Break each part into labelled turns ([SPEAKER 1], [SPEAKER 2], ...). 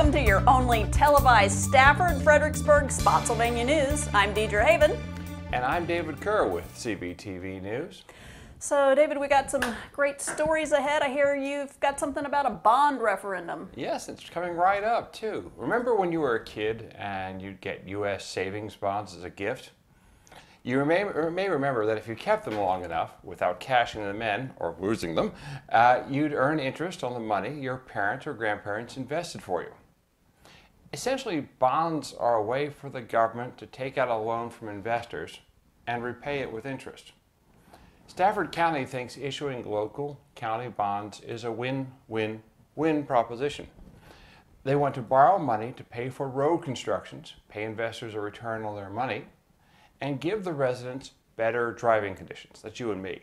[SPEAKER 1] Welcome to your only televised Stafford, Fredericksburg, Spotsylvania News. I'm Deedra Haven.
[SPEAKER 2] And I'm David Kerr with CVTV News.
[SPEAKER 1] So, David, we got some great stories ahead. I hear you've got something about a bond referendum.
[SPEAKER 2] Yes, it's coming right up, too. Remember when you were a kid and you'd get U.S. savings bonds as a gift? You may remember that if you kept them long enough without cashing them in or losing them, you'd earn interest on the money your parents or grandparents invested for you. Essentially, bonds are a way for the government to take out a loan from investors and repay it with interest. Stafford County thinks issuing local county bonds is a win-win-win proposition. They want to borrow money to pay for road constructions, pay investors a return on their money, and give the residents better driving conditions. That's you and me.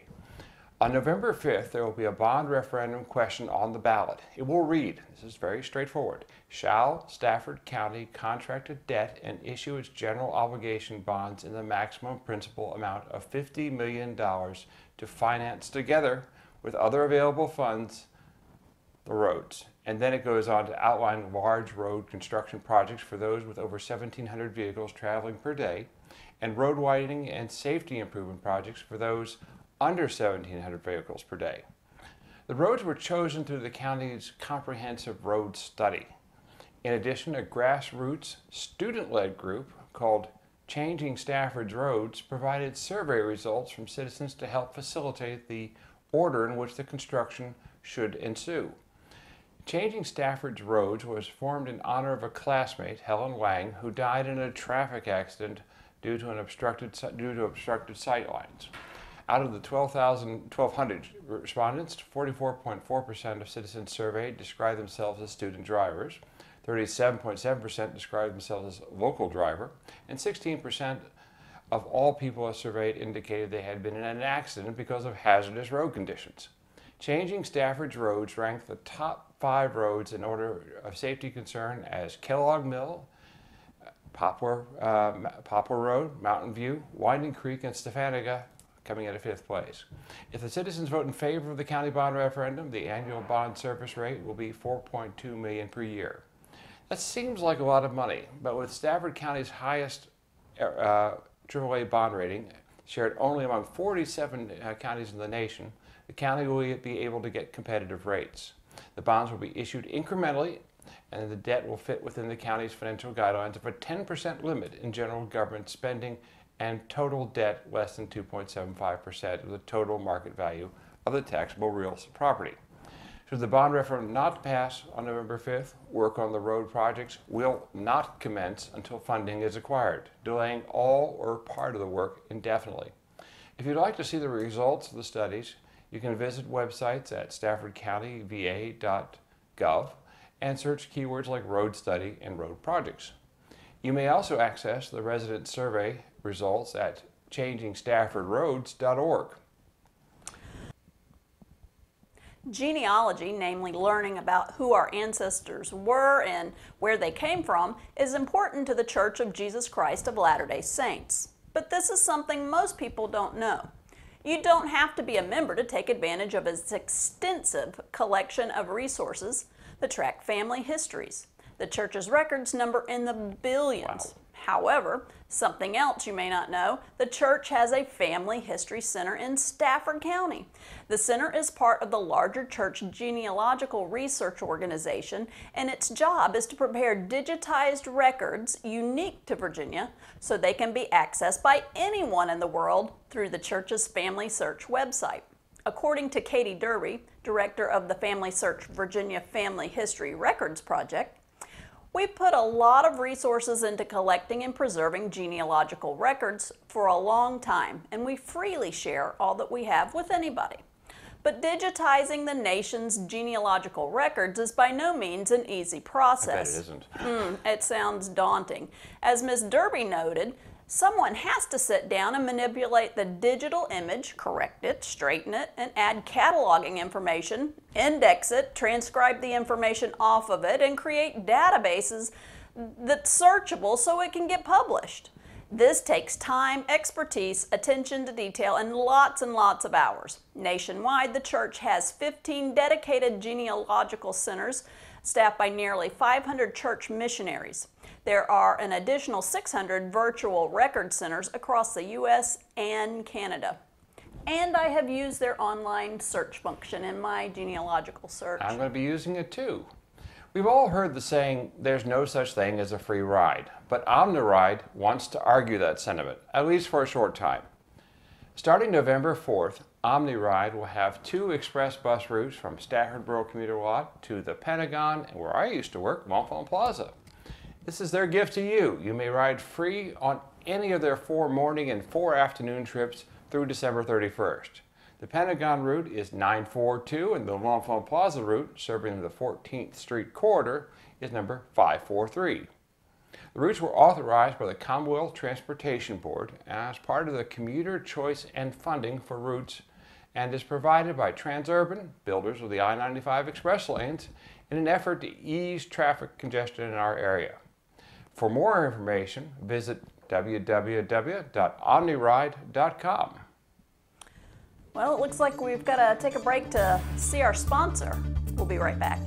[SPEAKER 2] On November 5th, there will be a bond referendum question on the ballot. It will read, this is very straightforward, shall Stafford County contract a debt and issue its general obligation bonds in the maximum principal amount of $50 million to finance together with other available funds the roads? And then it goes on to outline large road construction projects for those with over 1,700 vehicles traveling per day, and road widening and safety improvement projects for those under 1,700 vehicles per day. The roads were chosen through the county's comprehensive road study. In addition, a grassroots, student-led group called Changing Stafford's Roads provided survey results from citizens to help facilitate the order in which the construction should ensue. Changing Stafford's Roads was formed in honor of a classmate, Helen Wang, who died in a traffic accident due to obstructed sight lines. Out of the 1,200 respondents, 44.4% of citizens surveyed described themselves as student drivers, 37.7% described themselves as local driver, and 16% of all people surveyed indicated they had been in an accident because of hazardous road conditions. Changing Stafford's Roads ranked the top 5 roads in order of safety concern as Kellogg Mill, Poplar Road, Mountain View, Winding Creek, and Stefaniga, coming at a 5th place. If the citizens vote in favor of the county bond referendum, the annual bond service rate will be $4.2 million per year. That seems like a lot of money, but with Stafford County's highest AAA bond rating, shared only among 47 counties in the nation, the county will be able to get competitive rates. The bonds will be issued incrementally, and the debt will fit within the county's financial guidelines of a 10% limit in general government spending and total debt less than 2.75% of the total market value of the taxable real property. Should the bond referendum not pass on November 5th, work on the road projects will not commence until funding is acquired, delaying all or part of the work indefinitely. If you'd like to see the results of the studies, you can visit websites at staffordcountyva.gov and search keywords like road study and road projects. You may also access the resident survey results at changingstaffordroads.org.
[SPEAKER 1] Genealogy, namely learning about who our ancestors were and where they came from, is important to the Church of Jesus Christ of Latter-day Saints. But this is something most people don't know. You don't have to be a member to take advantage of its extensive collection of resources that track family histories. The church's records number in the billions.
[SPEAKER 2] Wow.
[SPEAKER 1] However, something else you may not know, the church has a family history center in Stafford County. The center is part of the larger church genealogical research organization, and its job is to prepare digitized records unique to Virginia so they can be accessed by anyone in the world through the church's Family Search website. According to Katie Derby, director of the Family Search Virginia Family History Records Project, we've put a lot of resources into collecting and preserving genealogical records for a long time, and we freely share all that we have with anybody. But digitizing the nation's genealogical records is by no means an easy process.
[SPEAKER 2] I bet it isn't.
[SPEAKER 1] It sounds daunting. As Ms. Derby noted, someone has to sit down and manipulate the digital image, correct it, straighten it, and add cataloging information, index it, transcribe the information off of it, and create databases that's searchable so it can get published. This takes time, expertise, attention to detail, and lots of hours. Nationwide, the church has 15 dedicated genealogical centers staffed by nearly 500 church missionaries. There are an additional 600 virtual record centers across the U.S. and Canada. And I have used their online search function in my genealogical search.
[SPEAKER 2] I'm going to be using it too. We've all heard the saying, there's no such thing as a free ride, but OmniRide wants to argue that sentiment, at least for a short time. Starting November 4th, OmniRide will have 2 express bus routes from Stafford commuter lot to the Pentagon and where I used to work, Montfaucon Plaza. This is their gift to you. You may ride free on any of their 4 morning and 4 afternoon trips through December 31st. The Pentagon route is 942 and the Montfaucon Plaza route, serving the 14th Street corridor, is number 543. The routes were authorized by the Commonwealth Transportation Board as part of the Commuter Choice and Funding for Routes and is provided by Transurban, builders of the I-95 express lanes, in an effort to ease traffic congestion in our area. For more information, visit www.omniride.com.
[SPEAKER 1] Well, it looks like we've got to take a break to see our sponsor. We'll be right back.